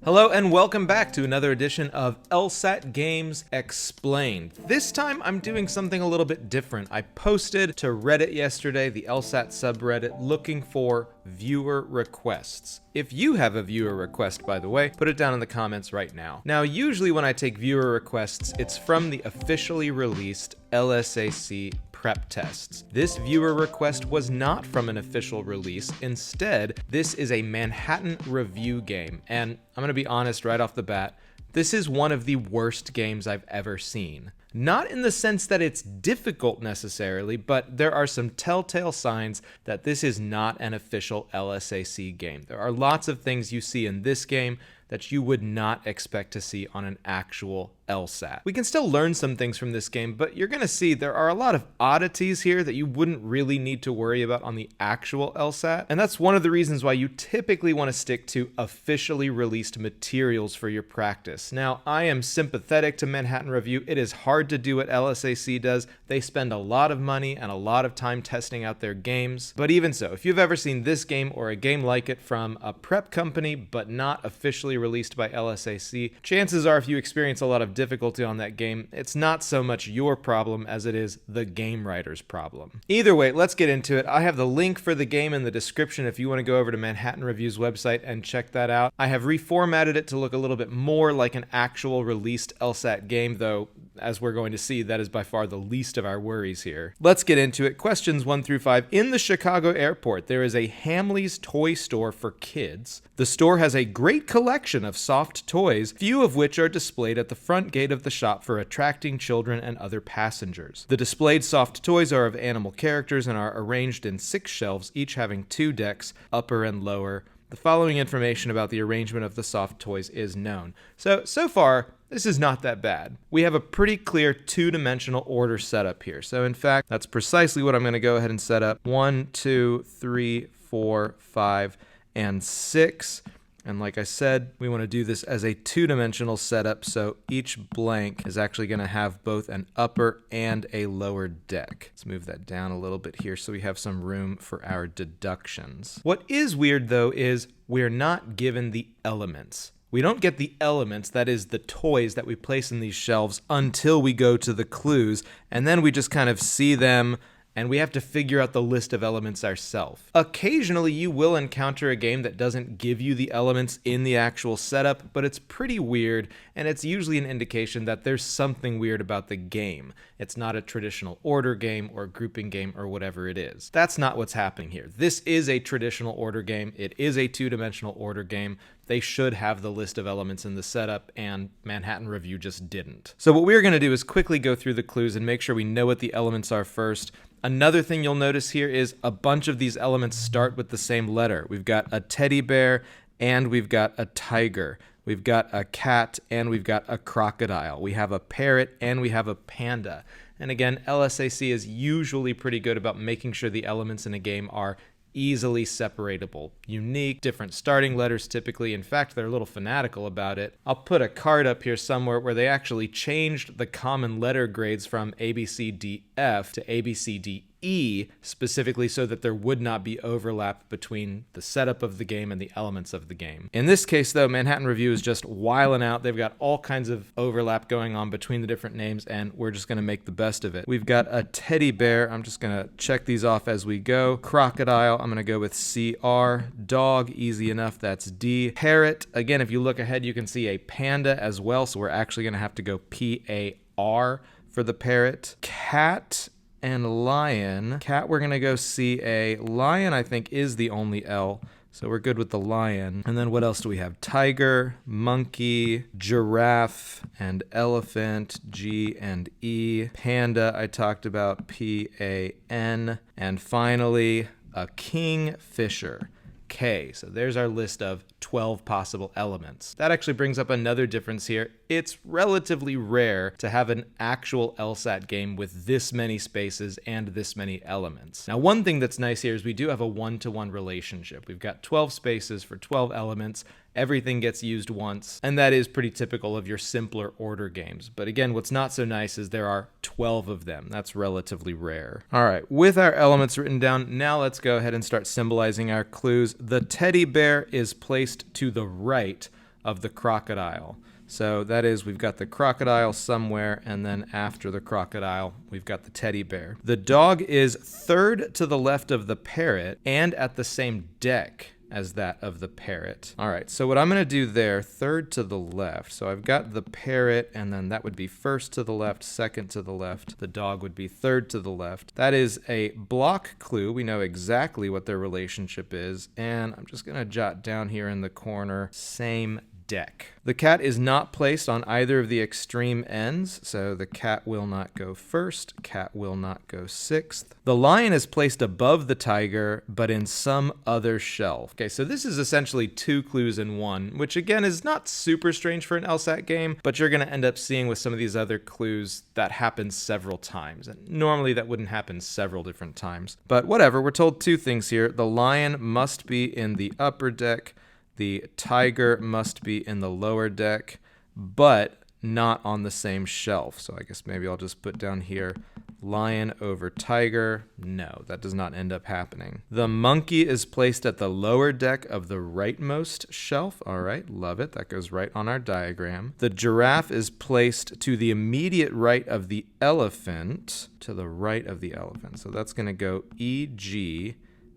Hello and welcome back to another edition of LSAT Games Explained. This time I'm doing something a little bit different. I posted to Reddit yesterday, the LSAT subreddit, looking for viewer requests. If you have a viewer request, by the way, put it down in the comments right now. Now, usually when I take viewer requests, it's from the officially released LSAC prep tests. This viewer request was not from an official release. Instead, this is a Manhattan review game, and I'm gonna be honest right off the bat, this is one of the worst games I've ever seen. Not in the sense that it's difficult necessarily, but there are some telltale signs that this is not an official LSAC game. There are lots of things you see in this game that you would not expect to see on an actual LSAT. We can still learn some things from this game, but you're gonna see there are a lot of oddities here that you wouldn't really need to worry about on the actual LSAT, and that's one of the reasons why you typically want to stick to officially released materials for your practice. Now, I am sympathetic to Manhattan Review. It is hard to do what LSAC does. They spend a lot of money and a lot of time testing out their games, but even so, if you've ever seen this game or a game like it from a prep company but not officially released by LSAC, chances are if you experience a lot of difficulty on that game, it's not so much your problem as it is the game writer's problem. Either way, let's get into it. I have the link for the game in the description if you want to go over to Manhattan Review's website and check that out. I have reformatted it to look a little bit more like an actual released LSAT game, though, as we're going to see, that is by far the least of our worries here. Let's get into it. Questions 1 through 5. In the Chicago airport, there is a Hamley's toy store for kids. The store has a great collection of soft toys, few of which are displayed at the front gate of the shop for attracting children and other passengers. The displayed soft toys are of animal characters and are arranged in 6 shelves, each having 2 decks, upper and lower. The following information about the arrangement of the soft toys is known. So far, this is not that bad. We have a pretty clear 2-dimensional order setup here. So in fact, that's precisely what I'm going to go ahead and set up. 1, 2, 3, 4, 5, and 6. And like I said, we want to do this as a 2-dimensional setup, so each blank is actually going to have both an upper and a lower deck. Let's move that down a little bit here so we have some room for our deductions. What is weird, though, is we're not given the elements. We don't get the elements, that is the toys that we place in these shelves, until we go to the clues, and then we just kind of see them and we have to figure out the list of elements ourselves. Occasionally, you will encounter a game that doesn't give you the elements in the actual setup, but it's pretty weird, and it's usually an indication that there's something weird about the game. It's not a traditional order game or grouping game or whatever it is. That's not what's happening here. This is a traditional order game. It is a 2-dimensional order game. They should have the list of elements in the setup, and Manhattan Review just didn't. So what we're going to do is quickly go through the clues and make sure we know what the elements are first. Another thing you'll notice here is a bunch of these elements start with the same letter. We've got a teddy bear and we've got a tiger. We've got a cat and we've got a crocodile. We have a parrot and we have a panda. And again, LSAC is usually pretty good about making sure the elements in a game are easily separatable. Unique, different starting letters typically. In fact, they're a little fanatical about it. I'll put a card up here somewhere where they actually changed the common letter grades from A, B, C, D, F to A, B, C, D, E, specifically so that there would not be overlap between the setup of the game and the elements of the game. In this case, though, Manhattan Review is just wiling out. They've got all kinds of overlap going on between the different names, and we're just going to make the best of it. We've got a teddy bear. I'm just going to check these off as we go. Crocodile, I'm going to go with CR. Dog, easy enough, that's D. Parrot, again, if you look ahead, you can see a panda as well, so we're actually going to have to go PAR for the parrot. Cat and lion. Cat, we're going to go CA. Lion, I think, is the only L, so we're good with the lion. And then what else do we have? Tiger, monkey, giraffe, and elephant, G and E. Panda, I talked about, PAN. And finally, a kingfisher, K. So there's our list of 12 possible elements. That actually brings up another difference here. It's relatively rare to have an actual LSAT game with this many spaces and this many elements. Now, one thing that's nice here is we do have a 1-to-1 relationship. We've got 12 spaces for 12 elements. Everything gets used once, and that is pretty typical of your simpler order games. But again, what's not so nice is there are 12 of them. That's relatively rare. All right, with our elements written down, now let's go ahead and start symbolizing our clues. The teddy bear is placed to the right of the crocodile. So that is, we've got the crocodile somewhere, and then after the crocodile, we've got the teddy bear. The dog is third to the left of the parrot and at the same deck as that of the parrot. All right, so what I'm going to do there, third to the left. So I've got the parrot, and then that would be first to the left, second to the left. The dog would be third to the left. That is a block clue. We know exactly what their relationship is, and I'm just going to jot down here in the corner, same deck. The cat is not placed on either of the extreme ends, so the cat will not go first, cat will not go sixth. The lion is placed above the tiger, but in some other shelf. Okay, so this is essentially 2 clues in one, which again is not super strange for an LSAT game, but you're going to end up seeing with some of these other clues that happen several times. And normally that wouldn't happen several different times. But whatever, we're told 2 things here. The lion must be in the upper deck, the tiger must be in the lower deck, but not on the same shelf. So I guess maybe I'll just put down here, lion over tiger. No, that does not end up happening. The monkey is placed at the lower deck of the rightmost shelf. All right, love it. That goes right on our diagram. The giraffe is placed to the immediate right of the elephant, to the right of the elephant. So that's going to go E-G.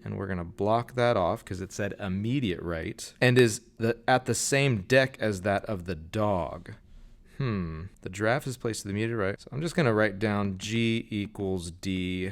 And we're going to block that off because it said immediate right, and is at the same deck as that of the dog. The giraffe is placed to the immediate right. So I'm just going to write down G equals D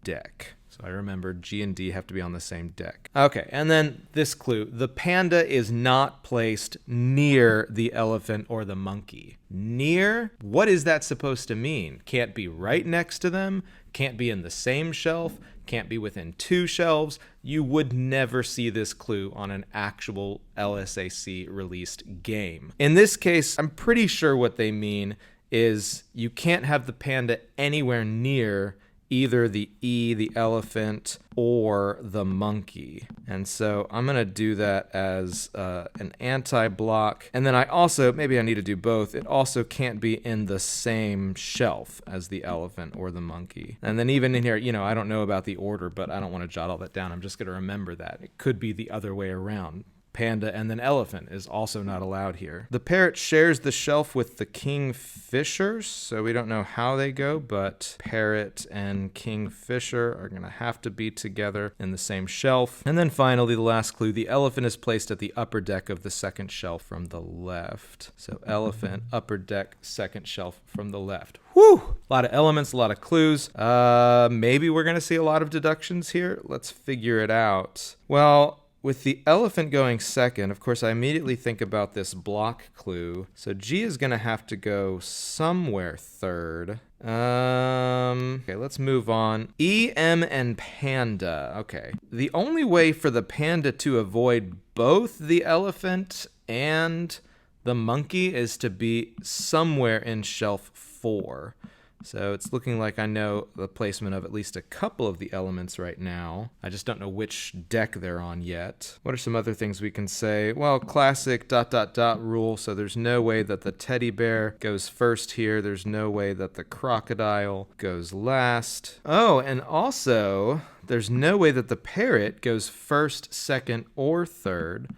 deck. So I remember G and D have to be on the same deck. Okay, and then this clue. The panda is not placed near the elephant or the monkey. Near? What is that supposed to mean? Can't be right next to them, can't be in the same shelf, can't be within 2 shelves. You would never see this clue on an actual LSAC released game. In this case, I'm pretty sure what they mean is you can't have the panda anywhere near either the E, the elephant, or the monkey. And so I'm going to do that as an anti-block. And then I also, maybe I need to do both, it also can't be in the same shelf as the elephant or the monkey. And then even in here, you know, I don't know about the order, but I don't want to jot all that down. I'm just going to remember that. It could be the other way around. Panda and then elephant is also not allowed here. The parrot shares the shelf with the kingfishers, so we don't know how they go, but parrot and kingfisher are going to have to be together in the same shelf. And then finally, the last clue, the elephant is placed at the upper deck of the second shelf from the left. So elephant, upper deck, second shelf from the left. Whew! A lot of elements, a lot of clues. Maybe we're going to see a lot of deductions here. Let's figure it out. Well, with the elephant going second, of course, I immediately think about this block clue. So G is going to have to go somewhere third. Okay, let's move on. E, M, and panda. Okay. The only way for the panda to avoid both the elephant and the monkey is to be somewhere in shelf 4. So it's looking like I know the placement of at least a couple of the elements right now. I just don't know which deck they're on yet. What are some other things we can say? Well, classic ... rule. So there's no way that the teddy bear goes first here. There's no way that the crocodile goes last. Oh, and also there's no way that the parrot goes first, second, or third.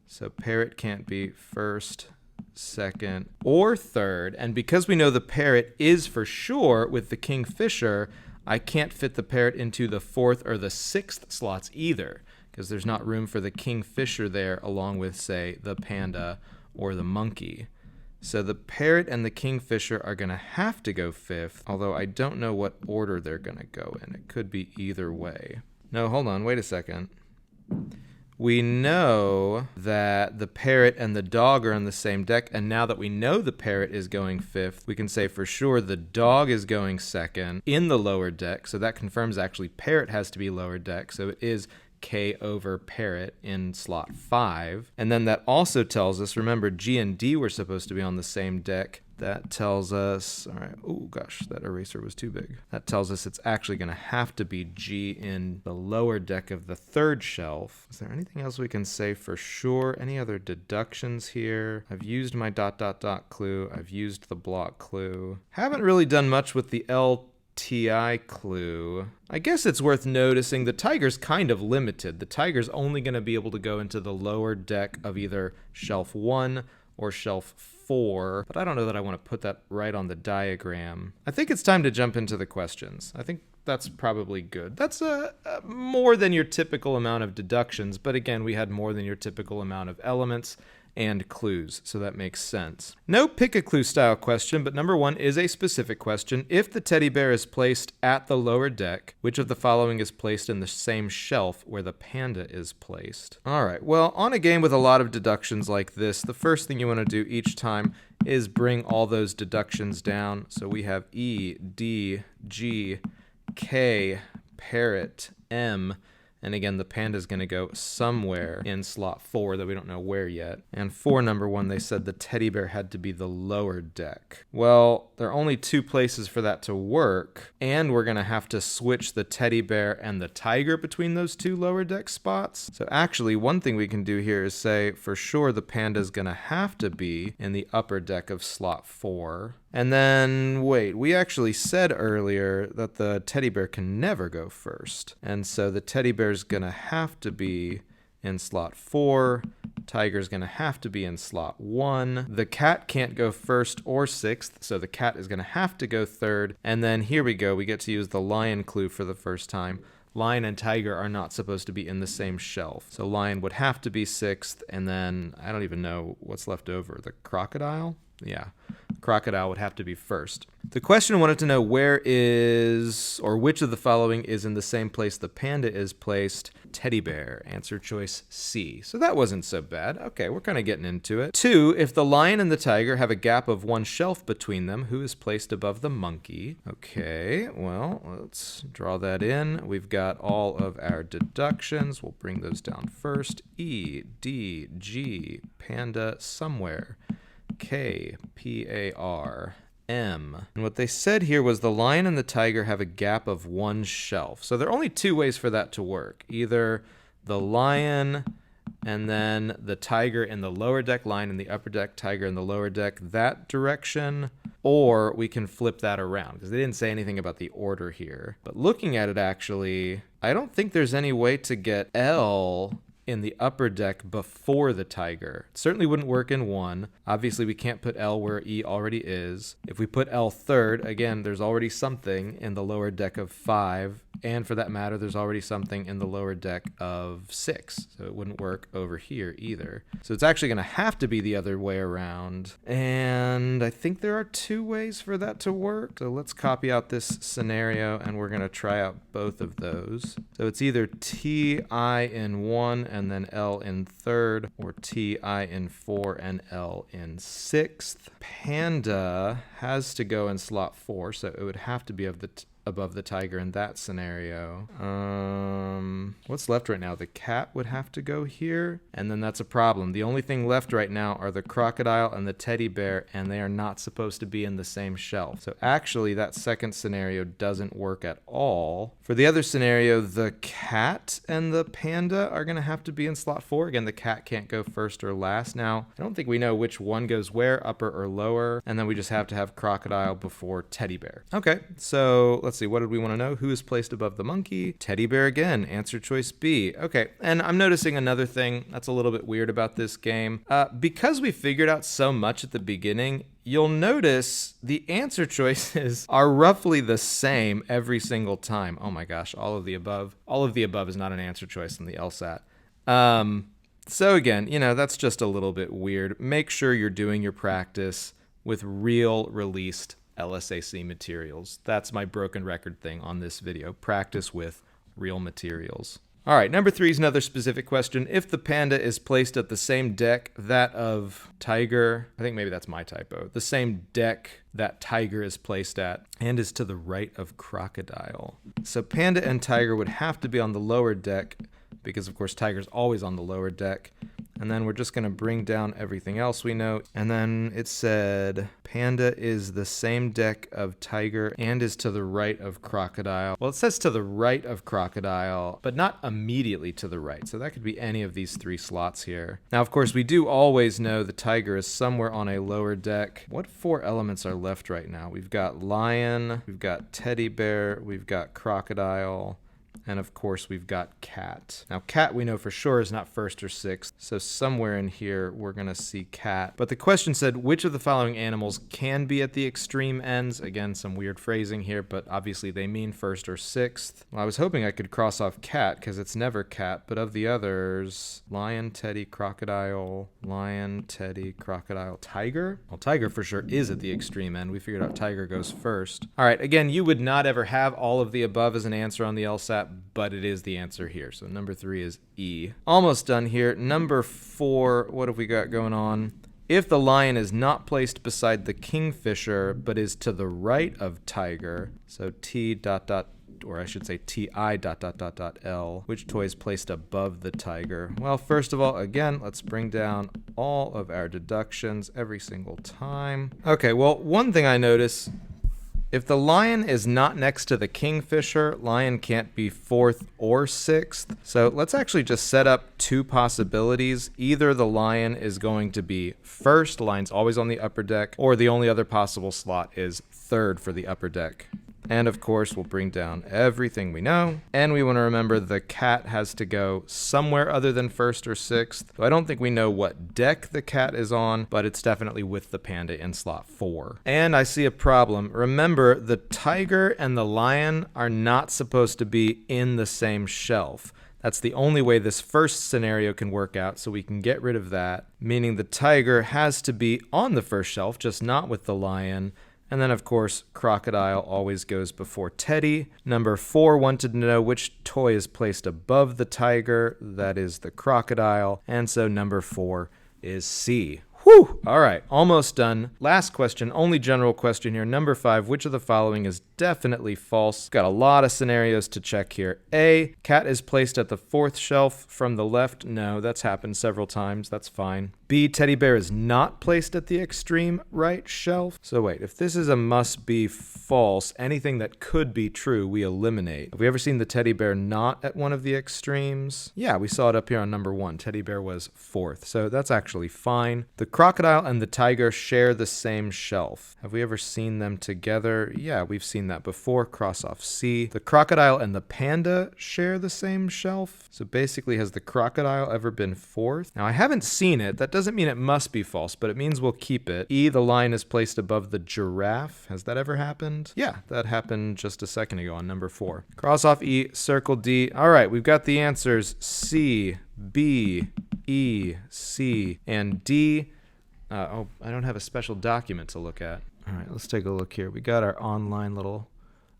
So parrot can't be first, second, or third. And because we know the parrot is for sure with the kingfisher, I can't fit the parrot into the 4th or the 6th slots either, because there's not room for the kingfisher there along with, say, the panda or the monkey. So the parrot and the kingfisher are going to have to go 5th, although I don't know what order they're going to go in. It could be either way. No, hold on, wait a second. We know that the parrot and the dog are on the same deck, and now that we know the parrot is going 5th, we can say for sure the dog is going second in the lower deck, so that confirms actually parrot has to be lower deck, so it is K over parrot in slot 5. And then that also tells us, remember G and D were supposed to be on the same deck. That tells us, all right, oh gosh, that eraser was too big. That tells us it's actually going to have to be G in the lower deck of the 3rd shelf. Is there anything else we can say for sure? Any other deductions here? I've used my ... clue. I've used the block clue. Haven't really done much with the L TI clue. I guess it's worth noticing the tiger's kind of limited. The tiger's only going to be able to go into the lower deck of either shelf 1 or shelf 4, but I don't know that I want to put that right on the diagram. I think it's time to jump into the questions. I think that's probably good. That's more than your typical amount of deductions, but again, we had more than your typical amount of elements and clues, so that makes sense. No pick a clue style question, but number 1 is a specific question. If the teddy bear is placed at the lower deck, which of the following is placed in the same shelf where the panda is placed? All right, well, on a game with a lot of deductions like this, the first thing you want to do each time is bring all those deductions down. So we have E, D, G, K, parrot, M, and again, the panda is going to go somewhere in slot 4 that we don't know where yet. And for number 1, they said the teddy bear had to be the lower deck. Well, there are only 2 places for that to work, and we're going to have to switch the teddy bear and the tiger between those 2 lower deck spots. So actually, one thing we can do here is say for sure the panda is going to have to be in the upper deck of slot 4. And then, wait, we actually said earlier that the teddy bear can never go first. And so the teddy bear's gonna have to be in slot 4. Tiger's gonna have to be in slot 1. The cat can't go first or 6th, so the cat is gonna have to go 3rd. And then here we go, we get to use the lion clue for the first time. Lion and tiger are not supposed to be in the same shelf. So lion would have to be 6th, and then I don't even know what's left over. The crocodile? Yeah, crocodile would have to be first. The question wanted to know where is, or which of the following is in the same place the panda is placed. Teddy bear. Answer choice C. So that wasn't so bad. Okay, we're kind of getting into it. 2, if the lion and the tiger have a gap of 1 shelf between them, who is placed above the monkey? Okay, well, let's draw that in. We've got all of our deductions. We'll bring those down first. E, D, G, panda somewhere. K, P-A-R, M. And what they said here was the lion and the tiger have a gap of 1 shelf. So there are only 2 ways for that to work. Either the lion and then the tiger in the lower deck, lion in the upper deck, tiger in the lower deck, that direction, or we can flip that around because they didn't say anything about the order here. But looking at it actually, I don't think there's any way to get L in the upper deck before the tiger. It certainly wouldn't work in 1. Obviously, we can't put L where E already is. If we put L 3rd, again, there's already something in the lower deck of 5. And for that matter, there's already something in the lower deck of 6. So it wouldn't work over here either. So it's actually going to have to be the other way around. And I think there are 2 ways for that to work. So let's copy out this scenario and we're going to try out both of those. So it's either TI in 1 and then L in 3rd, or TI in 4 and L in 6th. Panda has to go in slot 4, so it would have to be above the tiger in that scenario. What's left right now? The cat would have to go here, and then that's a problem. The only thing left right now are the crocodile and the teddy bear, and they are not supposed to be in the same shelf. So actually, that second scenario doesn't work at all. For the other scenario, the cat and the panda are going to have to be in slot 4. Again, the cat can't go first or last. Now, I don't think we know which one goes where, upper or lower, and then we just have to have crocodile before teddy bear. Okay, so let's see, what did we want to know? Who is placed above the monkey? Teddy bear again. Answer choice B. Okay, and I'm noticing another thing that's a little bit weird about this game. Because we figured out so much at the beginning, you'll notice the answer choices are roughly the same every single time. Oh my gosh, all of the above. All of the above is not an answer choice in the LSAT. So again, that's just a little bit weird. Make sure you're doing your practice with real released LSAC materials. That's my broken record thing on this video. Practice with real materials. All right, number 3 is another specific question. If the panda is placed at the same deck that of tiger, I think maybe that's my typo, the same deck that tiger is placed at and is to the right of crocodile. So panda and tiger would have to be on the lower deck because, of course, tiger's always on the lower deck. And then we're just going to bring down everything else we know. And then it said panda is the same deck of tiger and is to the right of crocodile. Well, it says to the right of crocodile, but not immediately to the right. So that could be any of these 3 slots here. Now, of course, we do always know the tiger is somewhere on a lower deck. What 4 elements are left right now? We've got lion, we've got teddy bear, we've got crocodile, and of course, we've got cat. Now, cat we know for sure is not first or sixth, so somewhere in here we're gonna see cat. But the question said, which of the following animals can be at the extreme ends? Again, some weird phrasing here, but obviously they mean first or sixth. Well, I was hoping I could cross off cat, because it's never cat, but of the others, lion, teddy, crocodile, tiger? Well, tiger for sure is at the extreme end. We figured out tiger goes first. All right, again, you would not ever have all of the above as an answer on the LSAT, but it is the answer here. So number 3 is E. Almost done here. Number 4, what have we got going on? If the lion is not placed beside the kingfisher, but is to the right of tiger, so T dot dot, or I should say TI dot dot dot dot L, which toy is placed above the tiger? Well, first of all, again, let's bring down all of our deductions every single time. Okay, well, one thing I notice, if the lion is not next to the kingfisher, lion can't be 4th or 6th. So let's actually just set up 2 possibilities. Either the lion is going to be first, lion's always on the upper deck, or the only other possible slot is 3rd for the upper deck. And of course, we'll bring down everything we know. And we want to remember the cat has to go somewhere other than 1st or 6th. So I don't think we know what deck the cat is on, but it's definitely with the panda in slot 4. And I see a problem. Remember, the tiger and the lion are not supposed to be in the same shelf. That's the only way this first scenario can work out, so we can get rid of that, meaning the tiger has to be on the first shelf, just not with the lion. And then, of course, crocodile always goes before teddy. Number 4 wanted to know which toy is placed above the tiger. That is the crocodile. And so number 4 is C. Whew! All right, almost done. Last question, only general question here. Number 5, which of the following is definitely false? Got a lot of scenarios to check here. A, cat is placed at the 4th shelf from the left. No, that's happened several times. That's fine. B, teddy bear is not placed at the extreme right shelf. So wait, if this is a must be false, anything that could be true, we eliminate. Have we ever seen the teddy bear not at one of the extremes? Yeah, we saw it up here on number 1. Teddy bear was 4th, so that's actually fine. The crocodile and the tiger share the same shelf. Have we ever seen them together? Yeah, we've seen that before. Cross off C. The crocodile and the panda share the same shelf. So basically, has the crocodile ever been 4th? Now, I haven't seen it. That doesn't mean it must be false, but it means we'll keep it. E, the lion is placed above the giraffe. Has that ever happened? Yeah, that happened just a second ago on number 4. Cross off E, circle D. All right, we've got the answers C, B, E, C, and D. Oh, I don't have a special document to look at. All right, let's take a look here. We got our online little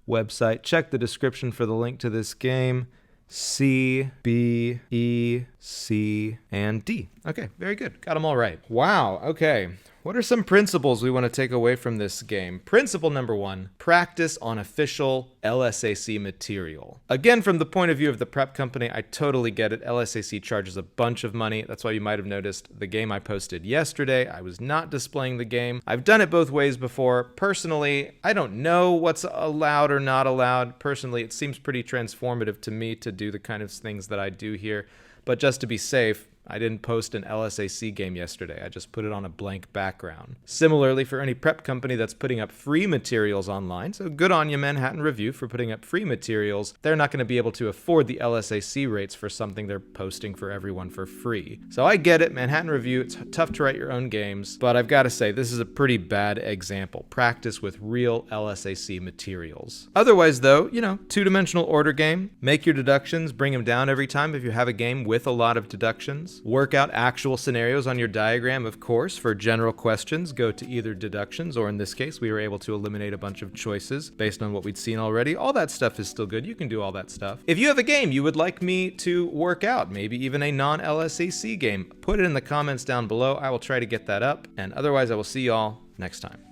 website. Check the description for the link to this game. C, B, E, C, and D. Okay, very good. Got them all right. Wow, okay. What are some principles we want to take away from this game? Principle number 1, practice on official LSAC material. Again, from the point of view of the prep company, I totally get it. LSAC charges a bunch of money. That's why you might have noticed the game I posted yesterday, I was not displaying the game. I've done it both ways before. Personally, I don't know what's allowed or not allowed. Personally, it seems pretty transformative to me to do the kind of things that I do here. But just to be safe, I didn't post an LSAC game yesterday. I just put it on a blank background. Similarly, for any prep company that's putting up free materials online, so good on you, Manhattan Review, for putting up free materials, they're not going to be able to afford the LSAC rates for something they're posting for everyone for free. So I get it, Manhattan Review, it's tough to write your own games, but I've got to say, this is a pretty bad example. Practice with real LSAC materials. Otherwise, though, you know, 2-dimensional order game. Make your deductions, bring them down every time if you have a game with a lot of deductions. Work out actual scenarios on your diagram, of course. For general questions, go to either deductions, or in this case, we were able to eliminate a bunch of choices based on what we'd seen already. All that stuff is still good. You can do all that stuff. If you have a game you would like me to work out, maybe even a non-LSAC game, put it in the comments down below. I will try to get that up, and otherwise I will see y'all next time.